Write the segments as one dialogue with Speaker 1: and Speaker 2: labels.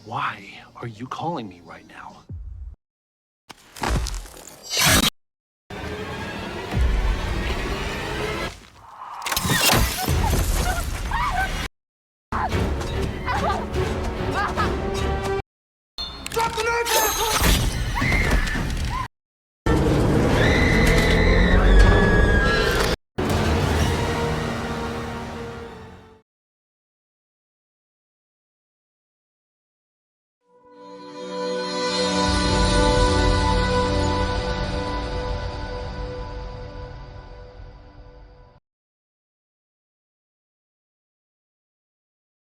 Speaker 1: Why are you calling me right now?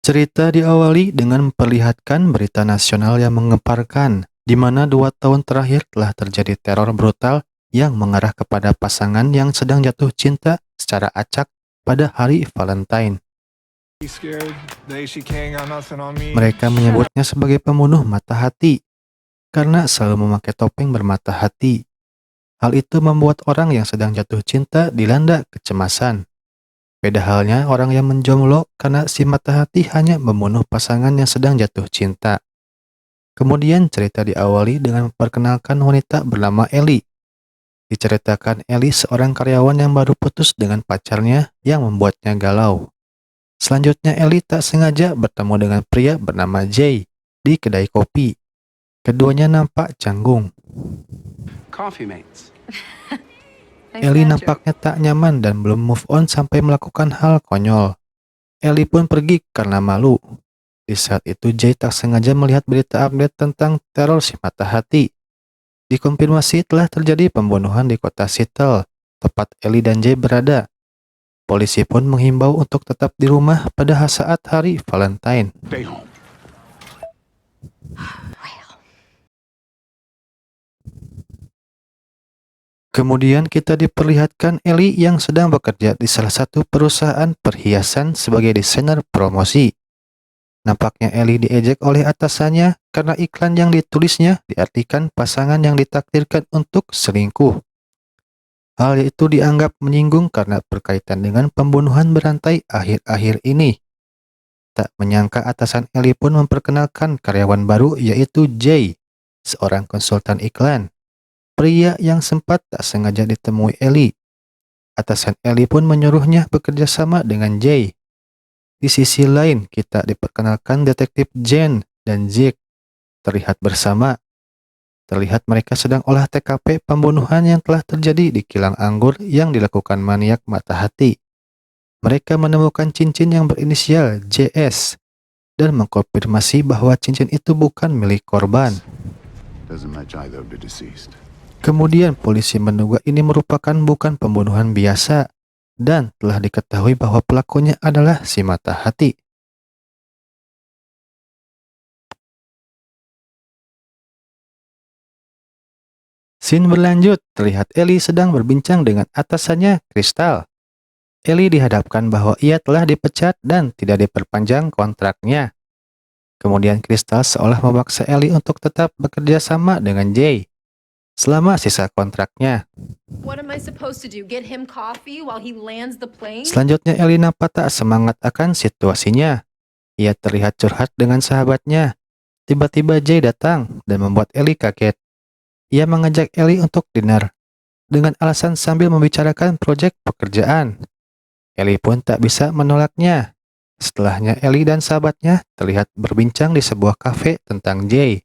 Speaker 2: Cerita diawali dengan memperlihatkan berita nasional yang menggemparkan, di mana 2 tahun terakhir telah terjadi teror brutal yang mengarah kepada pasangan yang sedang jatuh cinta secara acak pada hari Valentine. Mereka menyebutnya sebagai pembunuh mata hati, karena selalu memakai topeng bermata hati. Hal itu membuat orang yang sedang jatuh cinta dilanda kecemasan. Beda halnya orang yang menjomblo karena si mata hati hanya membunuh pasangan yang sedang jatuh cinta. Kemudian cerita diawali dengan memperkenalkan wanita bernama Ellie. Diceritakan Ellie seorang karyawan yang baru putus dengan pacarnya yang membuatnya galau. Selanjutnya Ellie tak sengaja bertemu dengan pria bernama Jay di kedai kopi. Keduanya nampak canggung.
Speaker 1: Coffee mates.
Speaker 2: Ellie nampaknya tak nyaman dan belum move on sampai melakukan hal konyol. Ellie pun pergi karena malu. Di saat itu Jay tak sengaja melihat berita update tentang teror si mata hati. Dikonfirmasi telah terjadi pembunuhan di kota Seattle, tempat Ellie dan Jay berada. Polisi pun menghimbau untuk tetap di rumah pada saat hari Valentine.
Speaker 1: Stay home.
Speaker 2: Kemudian kita diperlihatkan Ellie yang sedang bekerja di salah satu perusahaan perhiasan sebagai desainer promosi. Nampaknya Ellie diejek oleh atasannya karena iklan yang ditulisnya diartikan pasangan yang ditakdirkan untuk selingkuh. Hal itu dianggap menyinggung karena berkaitan dengan pembunuhan berantai akhir-akhir ini. Tak menyangka atasan Ellie pun memperkenalkan karyawan baru yaitu Jay, seorang konsultan iklan. Pria yang sempat tak sengaja ditemui Ellie. Atasan Ellie pun menyuruhnya bekerja sama dengan Jay. Di sisi lain, kita diperkenalkan detektif Jen dan Zeke terlihat bersama. Terlihat mereka sedang olah TKP pembunuhan yang telah terjadi di kilang anggur yang dilakukan maniak mata hati. Mereka menemukan cincin yang berinisial JS dan mengkonfirmasi bahwa cincin itu bukan milik korban. Kemudian polisi menduga ini merupakan bukan pembunuhan biasa dan telah diketahui bahwa pelakunya adalah si mata hati. Scene berlanjut, terlihat Ellie sedang berbincang dengan atasannya, Crystal. Ellie dihadapkan bahwa ia telah dipecat dan tidak diperpanjang kontraknya. Kemudian Crystal seolah memaksa Ellie untuk tetap bekerja sama dengan Jay selama sisa kontraknya. Selanjutnya Ellie nampak tak semangat akan situasinya. Ia terlihat curhat dengan sahabatnya. Tiba-tiba Jay datang dan membuat Ellie kaget. Ia mengajak Ellie untuk dinner dengan alasan sambil membicarakan proyek pekerjaan. Ellie pun tak bisa menolaknya. Setelahnya Ellie dan sahabatnya terlihat berbincang di sebuah kafe tentang Jay.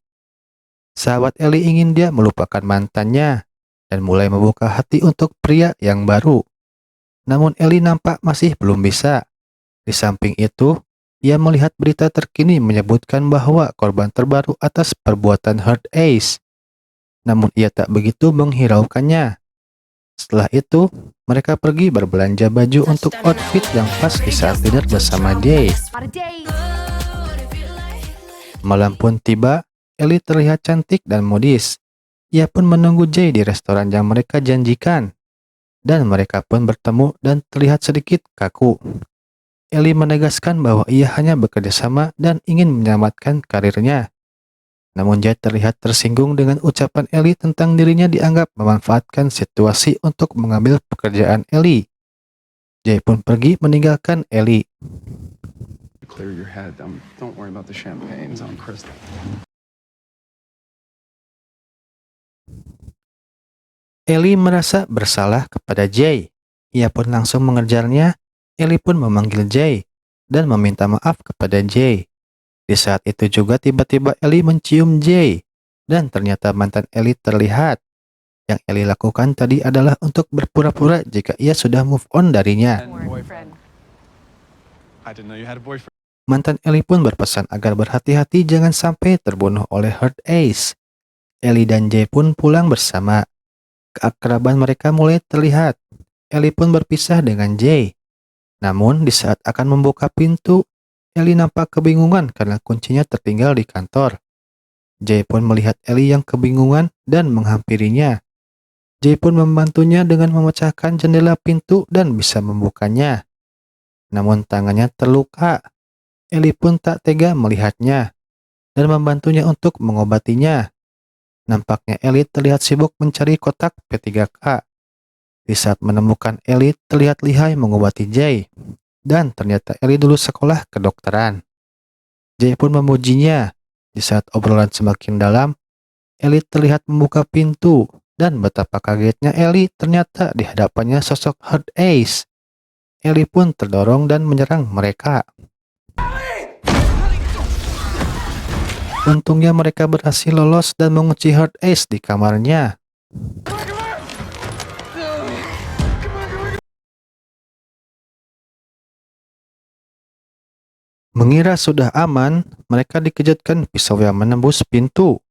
Speaker 2: Sahabat Ellie ingin dia melupakan mantannya dan mulai membuka hati untuk pria yang baru. Namun Ellie nampak masih belum bisa. Di samping itu, ia melihat berita terkini menyebutkan bahwa korban terbaru atas perbuatan Heart Ace. Namun ia tak begitu menghiraukannya. Setelah itu, mereka pergi berbelanja baju untuk outfit yang pas di saat dinner bersama Jay. Malam pun tiba. Ellie terlihat cantik dan modis. Ia pun menunggu Jay di restoran yang mereka janjikan. Dan mereka pun bertemu dan terlihat sedikit kaku. Ellie menegaskan bahwa ia hanya bekerja sama dan ingin menyelamatkan karirnya. Namun Jay terlihat tersinggung dengan ucapan Ellie tentang dirinya dianggap memanfaatkan situasi untuk mengambil pekerjaan Ellie. Jay pun pergi meninggalkan Ellie.
Speaker 1: Clear your head. Don't worry about the champagnes on Crystal.
Speaker 2: Ellie merasa bersalah kepada Jay. Ia pun langsung mengejarnya. Ellie pun memanggil Jay dan meminta maaf kepada Jay. Di saat itu juga tiba-tiba Ellie mencium Jay. Dan ternyata mantan Ellie terlihat. Yang Ellie lakukan tadi adalah untuk berpura-pura jika ia sudah move on darinya.
Speaker 1: I didn't know you had a boyfriend.
Speaker 2: Mantan Ellie pun berpesan agar berhati-hati jangan sampai terbunuh oleh Hurt Ace. Ellie dan Jay pun pulang bersama. Keakraban mereka mulai terlihat. Ellie pun berpisah dengan Jay. Namun di saat akan membuka pintu, Ellie nampak kebingungan karena kuncinya tertinggal di kantor. Jay pun melihat Ellie yang kebingungan dan menghampirinya. Jay pun membantunya dengan memecahkan jendela pintu dan bisa membukanya. Namun tangannya terluka. Ellie pun tak tega melihatnya dan membantunya untuk mengobatinya. Nampaknya Ellie terlihat sibuk mencari kotak P3K. Di saat menemukan Ellie terlihat lihai mengobati Jay. Dan ternyata Ellie dulu sekolah kedokteran. Jay pun memujinya. Di saat obrolan semakin dalam, Ellie terlihat membuka pintu. Dan betapa kagetnya Ellie ternyata di hadapannya sosok Hurt Ace. Ellie pun terdorong dan menyerang mereka. Untungnya mereka berhasil lolos dan mengunci Hurt Ace di kamarnya. Mengira sudah aman, mereka dikejutkan pisau yang menembus pintu.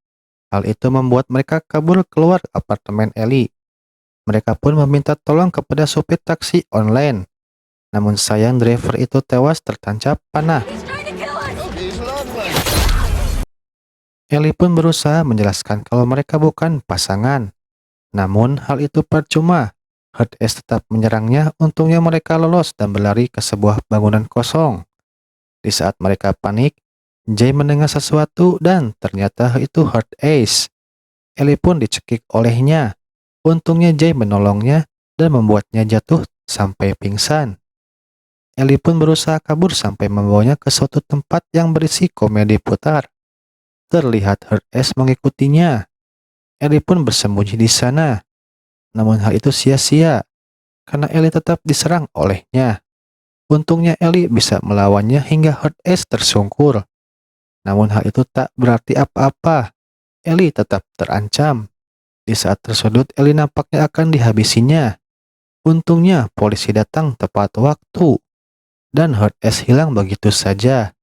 Speaker 2: Hal itu membuat mereka kabur keluar apartemen Ellie. Mereka pun meminta tolong kepada supir taksi online. Namun sayang driver itu tewas tertancap panah. Ellie pun berusaha menjelaskan kalau mereka bukan pasangan. Namun hal itu percuma. Hurt Ace tetap menyerangnya, untungnya mereka lolos dan berlari ke sebuah bangunan kosong. Di saat mereka panik, Jay mendengar sesuatu dan ternyata itu Hurt Ace. Ellie pun dicekik olehnya. Untungnya Jay menolongnya dan membuatnya jatuh sampai pingsan. Ellie pun berusaha kabur sampai membawanya ke suatu tempat yang berisi komedi putar. Terlihat Hurt Ace mengikutinya. Ellie pun bersembunyi di sana. Namun hal itu sia-sia, karena Ellie tetap diserang olehnya. Untungnya Ellie bisa melawannya hingga Hurt Ace tersungkur. Namun hal itu tak berarti apa-apa. Ellie tetap terancam. Di saat tersudut, Ellie nampaknya akan dihabisinya. Untungnya polisi datang tepat waktu. Dan Hurt Ace hilang begitu saja.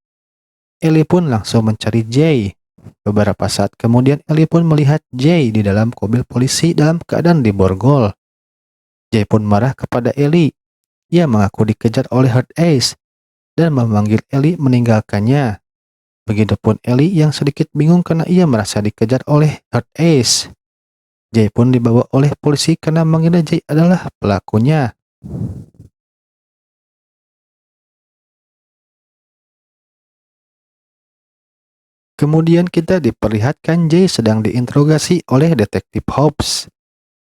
Speaker 2: Ellie pun langsung mencari Jay. Beberapa saat kemudian Ellie pun melihat Jay di dalam mobil polisi dalam keadaan diborgol. Jay pun marah kepada Ellie. Ia mengaku dikejar oleh Hurt Ace dan memanggil Ellie meninggalkannya. Begitupun Ellie yang sedikit bingung karena ia merasa dikejar oleh Hurt Ace. Jay pun dibawa oleh polisi karena mengira Jay adalah pelakunya. Kemudian kita diperlihatkan Jay sedang diinterogasi oleh detektif Hobbs.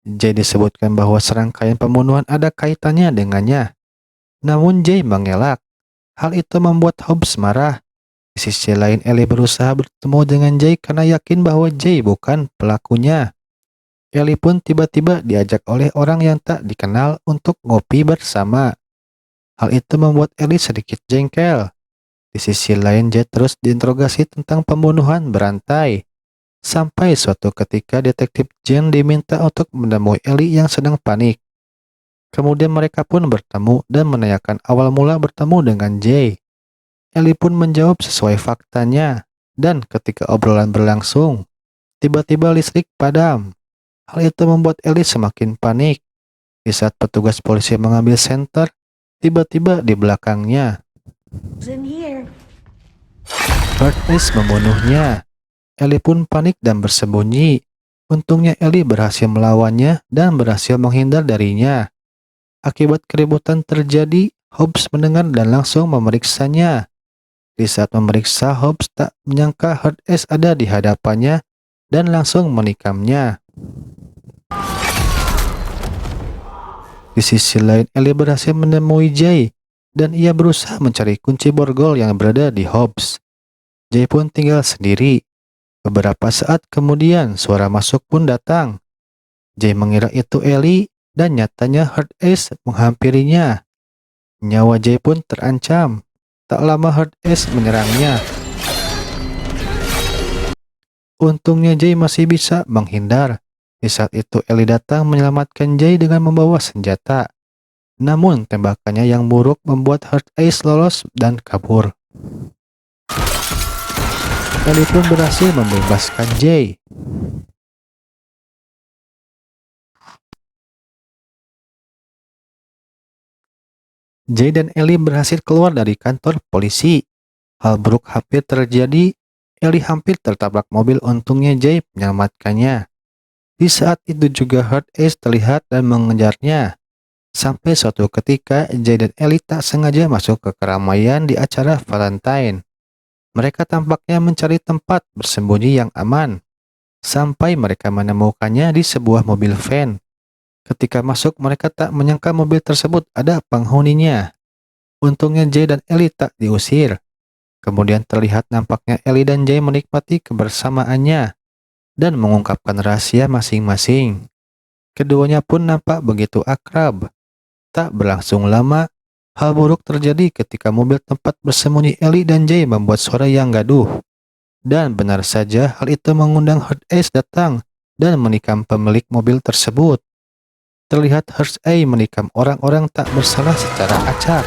Speaker 2: Jay disebutkan bahwa serangkaian pembunuhan ada kaitannya dengannya. Namun Jay mengelak. Hal itu membuat Hobbs marah. Di sisi lain Ellie berusaha bertemu dengan Jay karena yakin bahwa Jay bukan pelakunya. Ellie pun tiba-tiba diajak oleh orang yang tak dikenal untuk ngopi bersama. Hal itu membuat Ellie sedikit jengkel. Di sisi lain Jay terus diinterogasi tentang pembunuhan berantai. Sampai suatu ketika detektif Jen diminta untuk menemui Ellie yang sedang panik. Kemudian mereka pun bertemu dan menanyakan awal mula bertemu dengan Jay. Ellie pun menjawab sesuai faktanya. Dan ketika obrolan berlangsung, tiba-tiba listrik padam. Hal itu membuat Ellie semakin panik. Di saat petugas polisi mengambil senter, tiba-tiba di belakangnya Hurt Ace membunuhnya. Ellie pun panik dan bersembunyi. Untungnya Ellie berhasil melawannya dan berhasil menghindar darinya. Akibat keributan terjadi, Hobbs mendengar dan langsung memeriksanya. Di saat memeriksa, Hobbs tak menyangka Hurt Ace ada di hadapannya dan langsung menikamnya. Di sisi lain, Ellie berhasil menemui Jay dan ia berusaha mencari kunci borgol yang berada di Hobbs. Jay pun tinggal sendiri. Beberapa saat kemudian suara masuk pun datang. Jay mengira itu Ellie dan nyatanya Hard Ace menghampirinya. Nyawa Jay pun terancam. Tak lama Hard Ace menyerangnya. Untungnya Jay masih bisa menghindar. Di saat itu Ellie datang menyelamatkan Jay dengan membawa senjata. Namun tembakannya yang buruk membuat Hard Ace lolos dan kabur. Ellie pun berhasil membebaskan Jay. Jay dan Ellie berhasil keluar dari kantor polisi. Hal buruk hampir terjadi. Ellie hampir tertabrak mobil, untungnya Jay menyelamatkannya. Di saat itu juga Hard Ace terlihat dan mengejarnya. Sampai suatu ketika Jay dan Ellie tak sengaja masuk ke keramaian di acara Valentine. Mereka tampaknya mencari tempat bersembunyi yang aman. Sampai mereka menemukannya di sebuah mobil van. Ketika masuk mereka tak menyangka mobil tersebut ada penghuninya. Untungnya Jay dan Ellie tak diusir. Kemudian terlihat nampaknya Ellie dan Jay menikmati kebersamaannya dan mengungkapkan rahasia masing-masing. Keduanya pun nampak begitu akrab. Tak berlangsung lama, hal buruk terjadi ketika mobil tempat bersembunyi Ellie dan Jay membuat suara yang gaduh. Dan benar saja hal itu mengundang Hard Ace datang dan menikam pemilik mobil tersebut. Terlihat Hard Ace menikam orang-orang tak bersalah secara acak.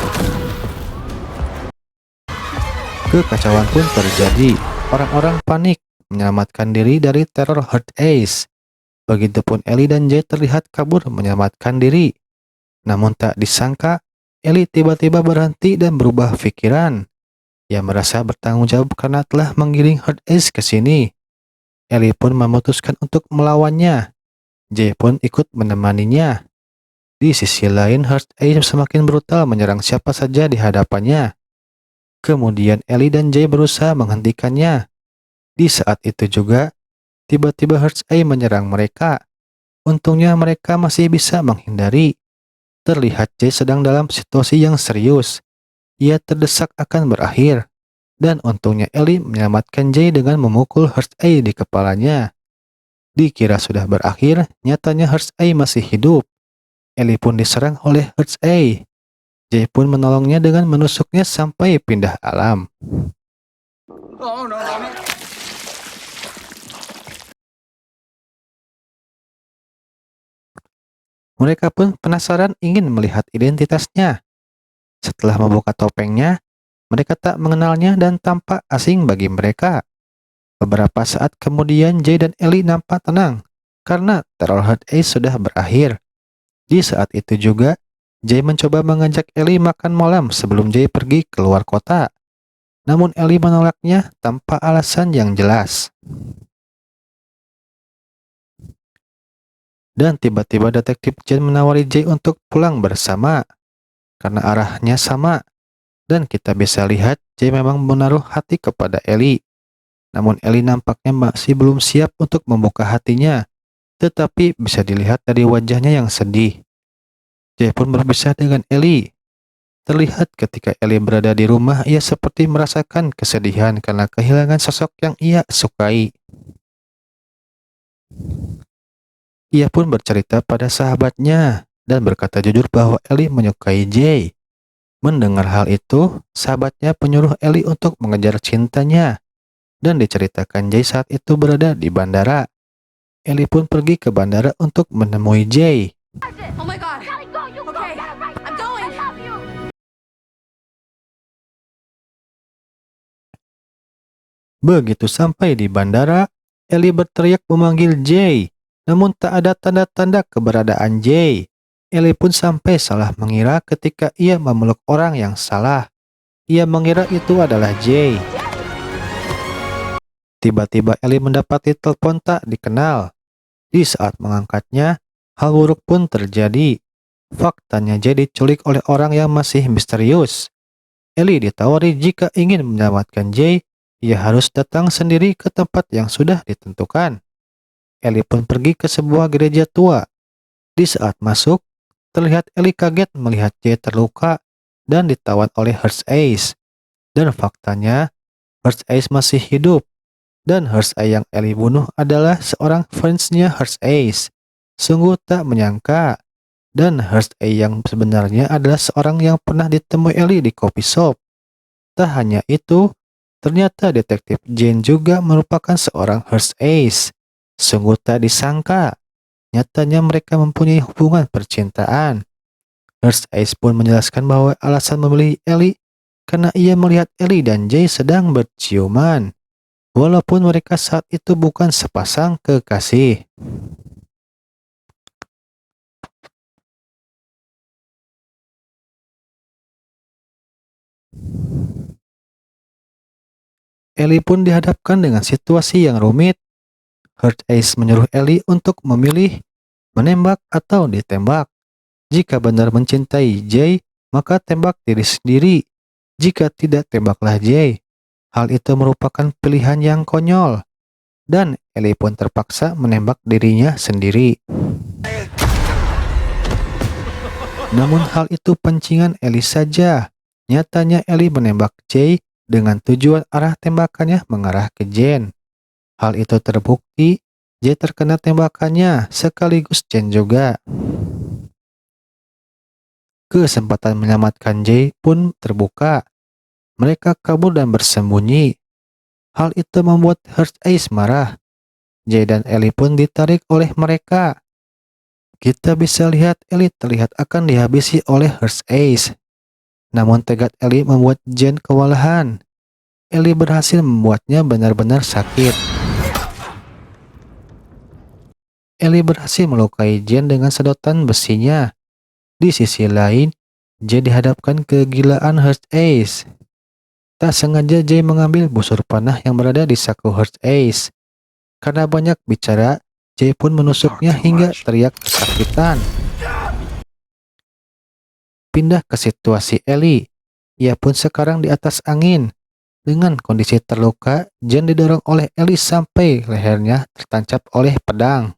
Speaker 2: Kekacauan pun terjadi. Orang-orang panik menyelamatkan diri dari teror Hard Ace. Begitupun Ellie dan Jay terlihat kabur menyelamatkan diri. Namun tak disangka, Ellie tiba-tiba berhenti dan berubah pikiran. Ia merasa bertanggung jawab karena telah menggiring Hard Ace ke sini. Ellie pun memutuskan untuk melawannya. Jay pun ikut menemaninya. Di sisi lain, Hard Ace semakin brutal menyerang siapa saja di hadapannya. Kemudian Ellie dan Jay berusaha menghentikannya. Di saat itu juga, tiba-tiba Hard Ace menyerang mereka. Untungnya mereka masih bisa menghindari. Terlihat Jay sedang dalam situasi yang serius. Ia terdesak akan berakhir. Dan untungnya Ellie menyelamatkan Jay dengan memukul Hard Ace di kepalanya. Dikira sudah berakhir, nyatanya Hard Ace masih hidup. Ellie pun diserang oleh Hard Ace. Jay pun menolongnya dengan menusuknya sampai pindah alam.
Speaker 1: Oh, no, no, no.
Speaker 2: Mereka pun penasaran ingin melihat identitasnya. Setelah membuka topengnya, mereka tak mengenalnya dan tampak asing bagi mereka. Beberapa saat kemudian Jay dan Ellie nampak tenang karena teror Hard Ace sudah berakhir. Di saat itu juga, Jay mencoba mengajak Ellie makan malam sebelum Jay pergi keluar kota. Namun Ellie menolaknya tanpa alasan yang jelas. Dan tiba-tiba detektif Jen menawari Jay untuk pulang bersama. Karena arahnya sama. Dan kita bisa lihat Jay memang menaruh hati kepada Ellie. Namun Ellie nampaknya masih belum siap untuk membuka hatinya. Tetapi bisa dilihat dari wajahnya yang sedih. Jay pun berpisah dengan Ellie. Terlihat ketika Ellie berada di rumah, ia seperti merasakan kesedihan karena kehilangan sosok yang ia sukai. Ia pun bercerita pada sahabatnya dan berkata jujur bahwa Ellie menyukai Jay. Mendengar hal itu, sahabatnya menyuruh Ellie untuk mengejar cintanya. Dan diceritakan Jay saat itu berada di bandara. Ellie pun pergi ke bandara untuk menemui Jay.
Speaker 3: Oh my god. Kelly, go. You okay. Go. Get it right. I'm going. I love you.
Speaker 2: Begitu sampai di bandara, Ellie berteriak memanggil Jay. Namun tak ada tanda-tanda keberadaan Jay. Ellie pun sampai salah mengira ketika ia memeluk orang yang salah. Ia mengira itu adalah Jay. Tiba-tiba Ellie mendapati telepon tak dikenal. Di saat mengangkatnya, hal buruk pun terjadi. Faktanya Jay diculik oleh orang yang masih misterius. Ellie ditawari jika ingin menyelamatkan Jay, ia harus datang sendiri ke tempat yang sudah ditentukan. Ellie pun pergi ke sebuah gereja tua. Di saat masuk, terlihat Ellie kaget melihat Jay terluka dan ditawan oleh Hearst Ace. Dan faktanya, Hearst Ace masih hidup. Dan Hearst Ace yang Ellie bunuh adalah seorang fansnya Hearst Ace. Sungguh tak menyangka. Dan Hearst Ace yang sebenarnya adalah seorang yang pernah ditemui Ellie di coffee shop. Tak hanya itu, ternyata detektif Jane juga merupakan seorang Hearst Ace. Sungguh tak disangka. Nyatanya mereka mempunyai hubungan percintaan. Hearst Ace pun menjelaskan bahwa alasan memilih Ellie karena ia melihat Ellie dan Jay sedang berciuman. Walaupun mereka saat itu bukan sepasang kekasih. Ellie pun dihadapkan dengan situasi yang rumit. Hearst Ace menyuruh Ellie untuk memilih menembak atau ditembak. Jika benar mencintai Jay, maka tembak diri sendiri. Jika tidak, tembaklah Jay. Hal itu merupakan pilihan yang konyol. Dan Ellie pun terpaksa menembak dirinya sendiri. Namun hal itu pancingan Ellie saja. Nyatanya Ellie menembak Jay dengan tujuan arah tembakannya mengarah ke Jane. Hal itu terbukti, Jay terkena tembakannya sekaligus Jane juga. Kesempatan menyelamatkan Jay pun terbuka. Mereka kabur dan bersembunyi. Hal itu membuat Hearst Ace marah. Jay dan Ellie pun ditarik oleh mereka. Kita bisa lihat Ellie terlihat akan dihabisi oleh Hearst Ace. Namun tekad Ellie membuat Jane kewalahan. Ellie berhasil membuatnya benar-benar sakit. Ellie berhasil melukai Jane dengan sedotan besinya. Di sisi lain, Jay dihadapkan kegilaan Hearst Ace. Tak sengaja Jay mengambil busur panah yang berada di saku Hearst Ace. Karena banyak bicara, Jay pun menusuknya hingga teriak kesakitan. Pindah ke situasi Ellie. Ia pun sekarang di atas angin. Dengan kondisi terluka, Jane didorong oleh Ellie sampai lehernya tertancap oleh pedang.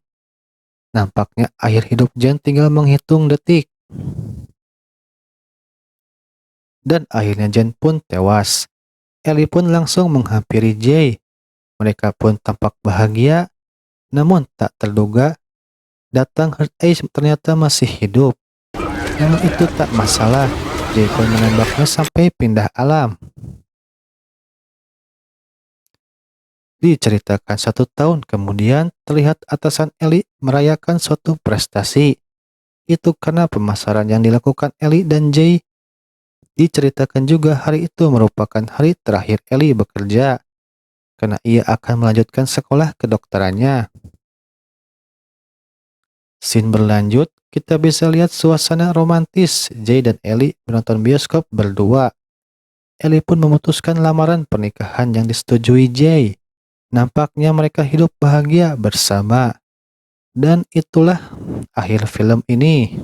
Speaker 2: Nampaknya akhir hidup Jane tinggal menghitung detik. Dan akhirnya Jane pun tewas. Ellie pun langsung menghampiri Jay. Mereka pun tampak bahagia. Namun tak terduga, datang Hearst Ace ternyata masih hidup. Namun itu tak masalah. Jay pun menembaknya sampai pindah alam. Diceritakan 1 tahun kemudian, terlihat atasan Ellie merayakan suatu prestasi. Itu karena pemasaran yang dilakukan Ellie dan Jay. Diceritakan juga hari itu merupakan hari terakhir Ellie bekerja, karena ia akan melanjutkan sekolah kedokterannya. Scene berlanjut, kita bisa lihat suasana romantis Jay dan Ellie menonton bioskop berdua. Ellie pun memutuskan lamaran pernikahan yang disetujui Jay. Nampaknya mereka hidup bahagia bersama. Dan itulah akhir film ini.